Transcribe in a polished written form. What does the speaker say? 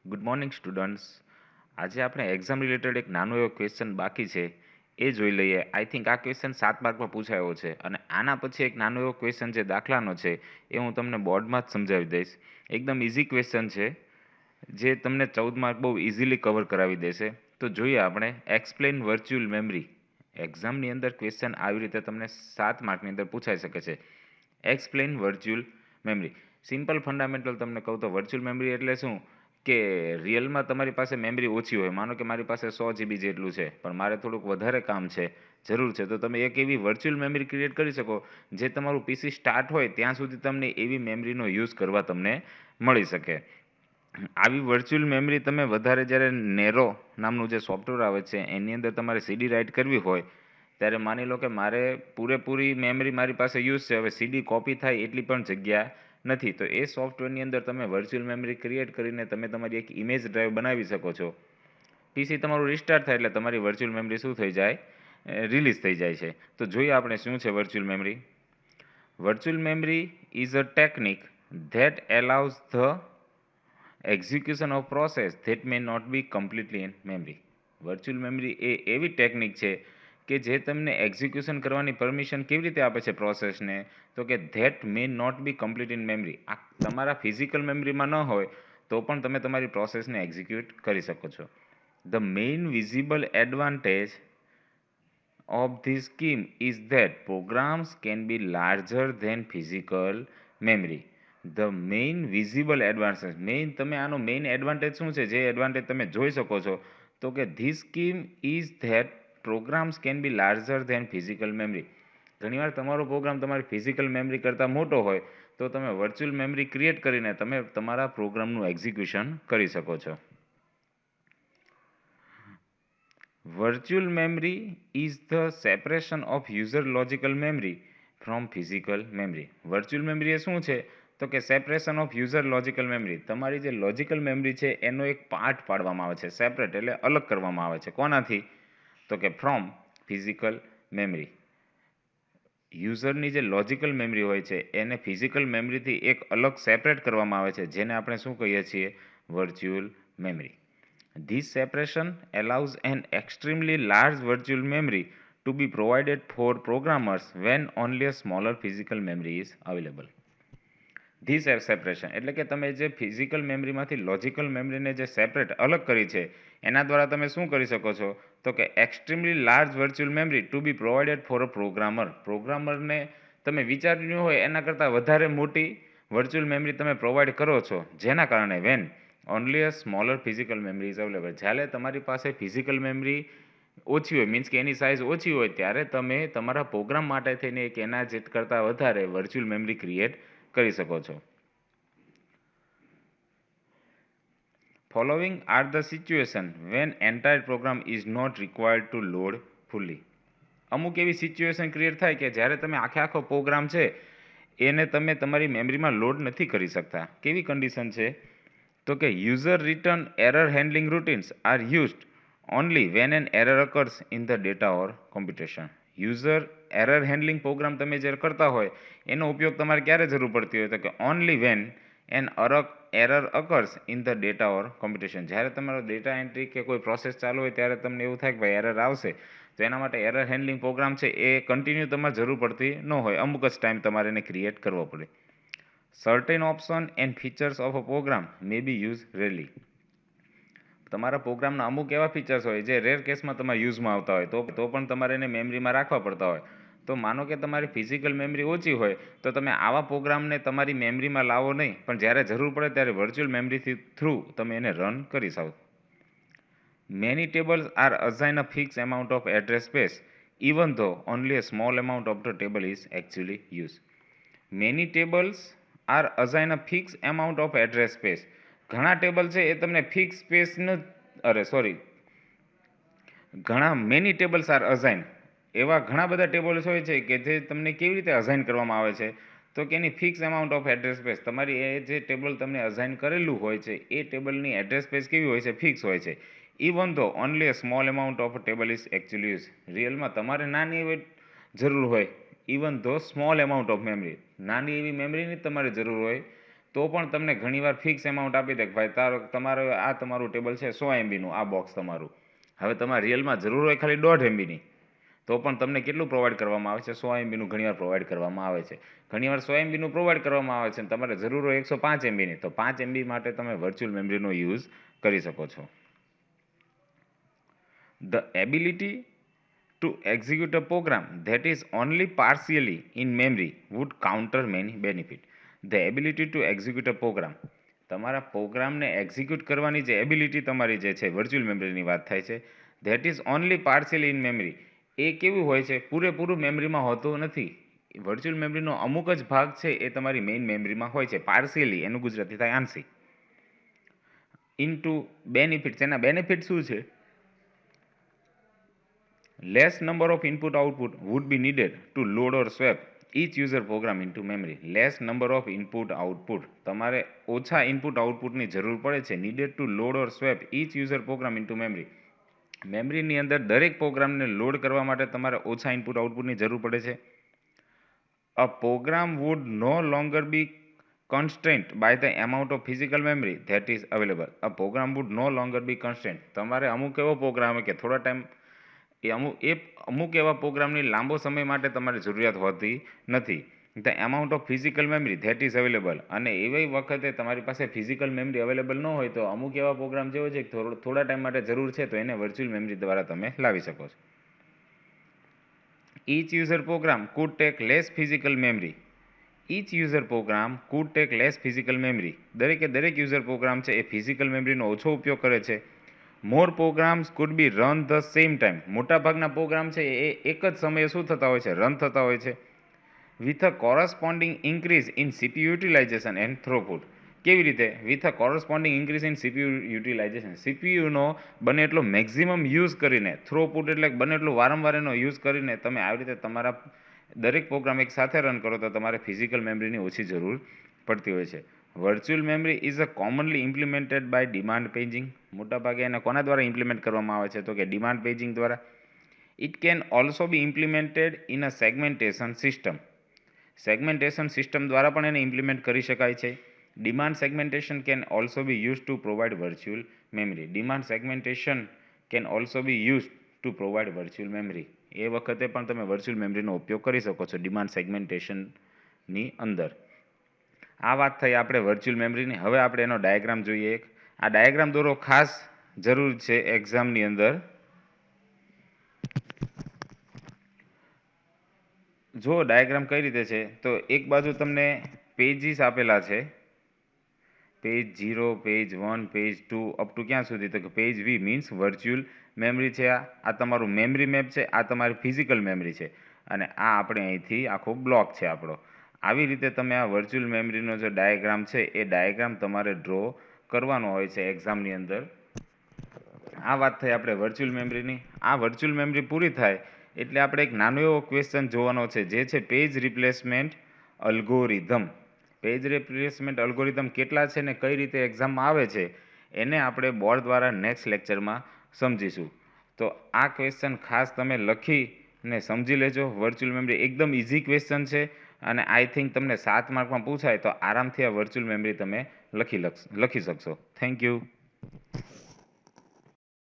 Good morning students. આજે આપણે exam related એક નાનો એવો ક્વેશ્ચન બાકી છે એ જોઈ લઈએ. આઈ થિંક આ ક્વેશ્ચન 7 માર્કમાં પૂછાયો છે અને આના પછી એક નાનો એવો ક્વેશ્ચન જે દાખલાનો છે એ હું તમને બોર્ડમાં જ સમજાવી દઈશ. એકદમ ઇઝી ક્વેશ્ચન છે જે તમને 14 માર્ક બહુ ઇઝીલી કવર કરાવી દેશે. તો જોઈએ આપણે એક્સપ્લેન વર્ચ્યુઅલ મેમરી. એક્ઝામની અંદર ક્વેશ્ચન આવી રીતે તમને 7 માર્કની અંદર પૂછાઈ શકે છે. Explain virtual memory. Simple fundamental તમને કહું તો વર્ચ્યુઅલ મેમરી એટલે શું કે રિયલમાં તમારી પાસે મેમરી ઓછી હોય. માનો કે મારી પાસે 100 GB જેટલું છે પણ મારે થોડુંક વધારે કામ છે, જરૂર છે, તો તમે એક એવી વર્ચ્યુઅલ મેમરી ક્રિએટ કરી શકો જે તમારું પીસી સ્ટાર્ટ હોય ત્યાં સુધી તમને એવી મેમરીનો યુઝ કરવા તમને મળી શકે. આવી વર્ચ્યુઅલ મેમરી તમે વધારે જ્યારે નેરો નામનું જે સોફ્ટવેર આવે છે એની અંદર તમારે સીડી રાઇટ કરવી હોય ત્યારે માની લો કે મારે પૂરેપૂરી મેમરી મારી પાસે યુઝ છે, હવે સીડી કોપી થાય એટલી પણ જગ્યા નથી, તો એ સોફ્ટવેરની અંદર તમે વર્ચ્યુઅલ મેમરી ક્રિએટ કરીને તમે તમારી એક ઇમેજ ડ્રાઈવ બનાવી શકો છો. પીસી તમારું રિસ્ટાર્ટ થાય એટલે તમારી વર્ચ્યુઅલ મેમરી શું થઈ જાય, રિલીઝ થઈ જાય છે. તો જોઈએ આપણે શું છે virtual memory. Virtual memory is a technique that allows the execution of process that may not be completely in memory. Virtual memory એ એવી ટેકનિક છે કે જે તમને એક્ઝિક્યુશન કરવાની પરમિશન કેવી રીતે આપે છે પ્રોસેસને, તો કે that may not be complete in memory. આ તમારા ફિઝિકલ મેમરીમાં ન હોય તો પણ તમે તમારી પ્રોસેસને એક્ઝિક્યુટ કરી શકો છો. The main visible advantage of this scheme is that programs can be larger than physical memory. The main visible advantage, તમે આનો મેઇન એડવાન્ટેજ શું છે, જે એડવાન્ટેજ તમે જોઈ શકો છો, તો કે this scheme is that programs can be larger than physical memory. ઘણીવાર તમારો પ્રોગ્રામ તમારી ફિઝિકલ મેમરી કરતાં મોટો હોય તો તમે વર્ચ્યુઅલ મેમરી ક્રિએટ કરીને તમે તમારા પ્રોગ્રામનું એક્ઝિક્યુશન કરી શકો છો. Virtual memory is the separation of user logical memory from physical memory. Virtual memory એ શું છે તો કે separation of user logical memory. તમારી જે લોજિકલ મેમરી છે એનો એક પાર્ટ પાડવામાં આવે છે, સેપરેટ એટલે અલગ કરવામાં આવે છે. કોનાથી? તો કે ફ્રોમ ફિઝિકલ મેમરી. યુઝરની જે લોજિકલ મેમરી હોય છે એને ફિઝિકલ મેમરીથી એક અલગ સેપરેટ કરવામાં આવે છે, જેને આપણે શું કહીએ છીએ, virtual memory. This separation allows an extremely large virtual memory to be provided for programmers when only a smaller physical memory is available. This separation એટલે કે તમે જે ફિઝિકલ મેમરીમાંથી લોજિકલ મેમરીને જે સેપરેટ અલગ કરી છે એના દ્વારા તમે શું કરી શકો છો, તો કે extremely large virtual memory to be provided for a programmer. પ્રોગ્રામરને તમે વિચાર્યું હોય એના કરતાં વધારે મોટી વર્ચ્યુઅલ મેમરી તમે પ્રોવાઈડ કરો છો, જેના કારણે when only a smaller physical memory is available. જ્યારે તમારી પાસે ફિઝિકલ મેમરી ઓછી હોય, મીન્સ કે એની સાઇઝ ઓછી હોય, ત્યારે તમે તમારા પ્રોગ્રામ માટે થઈને એક એના જેટ કરતાં વધારે વર્ચ્યુઅલ મેમરી ક્રિએટ કરી શકો છો. Following are the situation when entire program is not required to load fully. અમુક એવી સિચ્યુએશન ક્રિએટ થાય કે જ્યારે તમે આખો પ્રોગ્રામ છે એને તમે તમારી મેમરીમાં લોડ નથી કરી શકતા. કેવી કન્ડિશન છે, તો કે user return error handling routines are used only when an error occurs in the data or computation. User error handling program તમે જ્યારે કરતા હોય એનો ઉપયોગ તમારે ક્યારે જરૂર પડતી હોય, તો કે only when an error occurs in the data or computation. જ્યારે તમારો ડેટા એન્ટ્રી કે કોઈ પ્રોસેસ ચાલુ હોય ત્યારે તમને એવું થાય કે ભાઈ એરર આવશે, તો એના માટે એરર હેન્ડલિંગ પ્રોગ્રામ છે એ કન્ટિન્યુ તમારે જરૂર પડતી ન હોય, અમુક જ ટાઈમ તમારે એને ક્રિએટ કરવો પડે. Certain option and features of a program may be use rarely. તમારા પ્રોગ્રામના અમુક એવા ફીચર્સ હોય જે રેર કેસમાં તમારે યુઝમાં આવતા હોય તો પણ તમારે એને મેમરીમાં રાખવા પડતા હોય. તો માનો કે તમારી ફિઝિકલ મેમરી ઓછી હોય તો તમે આવા પ્રોગ્રામને તમારી મેમરીમાં લાવો નહીં, પણ જ્યારે જરૂર પડે ત્યારે વર્ચ્યુઅલ મેમરીથી થ્રુ તમે એને રન કરી શકો. Many tables are assigned a fixed amount of address space even though only a small amount of the table is actually used. Many tables are assigned a fixed amount of address space. ઘણા table છે એ તમને fix સ્પેસનું ઘણા many tables R assign, એવા ઘણા બધા tables હોય છે કે જે તમને કેવી રીતે અસાઇન કરવામાં આવે છે, તો કે any fix amount of address space. તમારી એ જે ટેબલ તમને અસાઇન કરેલું હોય છે એ ટેબલની એડ્રેસ સ્પેસ કેવી હોય છે, ફિક્સ હોય છે. Even though only a small amount of table is actually use. રિયલમાં તમારે નાની એવી જરૂર હોય, ઇવન ધો સ્મોલ અમાઉન્ટ ઓફ મેમરી, નાની એવી મેમરીની તમારે જરૂર હોય તો પણ તમને ઘણીવાર ફિક્સ એમાઉન્ટ આપી દે કે ભાઈ તમારું ટેબલ છે 100 MBનું આ બોક્સ તમારું. હવે તમારે રિયલમાં જરૂર હોય ખાલી 1.5 MBની, તો પણ તમને કેટલું પ્રોવાઈડ કરવામાં આવે છે? 100 MBનું ઘણીવાર પ્રોવાઈડ કરવામાં આવે છે. ઘણીવાર 100 MBનું પ્રોવાઈડ કરવામાં આવે છે અને તમારે જરૂર હોય 105 MBની, તો 5 MB માટે તમે વર્ચ્યુઅલ મેમરીનો યુઝ કરી શકો છો. The ability to execute a program that is only partially in memory would counter many benefits. The ability to execute a program, તમારા પ્રોગ્રામને એક્ઝિક્યુટ કરવાની જે એબિલિટી તમારી જે છે વર્ચ્યુઅલ મેમરીની વાત થાય છે, that is only partially in memory. એ કેવું હોય છે? પૂરેપૂરું મેમરીમાં હોતું નથી. વર્ચ્યુઅલ મેમરીનો અમુક જ ભાગ છે એ તમારી મેઇન મેમરીમાં હોય છે. પાર્શિયલી એનું ગુજરાતી થાય આંશિક. ઇનટુ બેનિફિટ્સ, એના બેનિફિટ શું છે? Less number of input output would be needed to load or swap each user program into memory. Less number of input output, તમારે ઓછા ઇનપુટ આઉટપુટની જરૂર પડે છે. needed to load or swap each user program into memory. મેમરીની અંદર દરેક પ્રોગ્રામને લોડ કરવા માટે તમારે ઓછા ઇનપુટ આઉટપુટની જરૂર પડે છે. A program would no longer be constrained by the amount of physical memory that is available. A program would no longer be constrained. તમારે અમુક એવો પ્રોગ્રામ કે થોડા ટાઈમ અમુક એવા પ્રોગ્રામની લાંબો સમય માટે તમારે જરૂરિયાત હોતી નથી. The amount of physical memory that is available. અને એવી વખતે તમારી પાસે ફિઝિકલ મેમરી અવેલેબલ ન હોય તો અમુક એવા પ્રોગ્રામ જેવો છે કે થોડા ટાઈમ માટે જરૂર છે તો એને વર્ચ્યુઅલ મેમરી દ્વારા તમે લાવી શકો છો. Each user program could take less physical memory. Each user program could take less physical memory. દરેકે દરેક યુઝર પ્રોગ્રામ છે એ ફિઝિકલ મેમરીનો ઓછો ઉપયોગ કરે છે. More programs could be run the same time. મોટાભાગના પ્રોગ્રામ છે એ એક જ સમયે શું થતા હોય છે? રન થતા હોય છે. With a corresponding increase in CPU utilization and throughput. કેવી રીતે? With a corresponding increase in CPU utilization. CPUનો બને એટલો મેક્ઝિમમ યુઝ કરીને, થ્રુપુટ એટલે બને એટલો વારંવાર એનો યુઝ કરીને તમે આવી રીતે તમારા દરેક પ્રોગ્રામ એક સાથે રન કરો તો તમારે ફિઝિકલ મેમરીની ઓછી જરૂર પડતી હોય છે. Virtual memory is a commonly implemented by demand paging. મોટાભાગે એને કોના દ્વારા ઇમ્પ્લિમેન્ટ કરવામાં આવે છે? તો કે ડિમાન્ડ પેજિંગ દ્વારા. It can also be implemented in a segmentation system. Segmentation system દ્વારા પણ એને ઇમ્પ્લિમેન્ટ કરી શકાય છે. Demand segmentation can also be use to provide virtual memory. Demand segmentation can also be use to provide virtual memory. એ વખતે પણ તમે વર્ચ્યુઅલ મેમરીનો ઉપયોગ કરી શકો છો ડિમાન્ડ સેગમેન્ટેશનની અંદર. આ વાત થઈ આપણે વર્ચ્યુઅલ મેમરીની. હવે આપણે એનો ડાયાગ્રામ જોઈએ. આ ડાયાગ્રામ દોરો ખાસ જરૂર છે એક્ઝામની અંદર. જો ડાયાગ્રામ કઈ રીતે છે તો એક બાજુ તમને પેજીસ આપેલા છે, page 0, page 1, page 2 up to ક્યાં સુધી? તો કે page V means virtual memory છે. આ તમારું મેમરી મેપ છે, આ તમારી ફિઝિકલ મેમરી છે અને આ આપણે અહીંથી આખો બ્લોક છે આપણો. આવી રીતે તમે આ વર્ચ્યુઅલ મેમરીનો જે ડાયાગ્રામ છે એ ડાયાગ્રામ તમારે ડ્રો કરવાનો હોય છે એક્ઝામની અંદર. આ વાત થઈ આપણે વર્ચ્યુઅલ મેમરીની. આ વર્ચ્યુઅલ મેમરી પૂરી થાય એટલે આપણે એક નાનો એવો ક્વેશ્ચન જોવાનો છે જે છે page replacement algorithm. Page replacement algorithm કેટલા છે ને કઈ રીતે એક્ઝામમાં આવે છે એને આપણે બોર્ડ દ્વારા નેક્સ્ટ લેક્ચરમાં સમજીશું. તો આ ક્વેશ્ચન ખાસ તમે લખીને સમજી લેજો. વર્ચ્યુઅલ મેમરી એકદમ ઇઝી ક્વેશ્ચન છે અને આઈ થિંક તમને 7 માર્કમાં પૂછાય તો આરામથી આ વર્ચ્યુઅલ મેમરી તમે લખી શકશો. Thank you.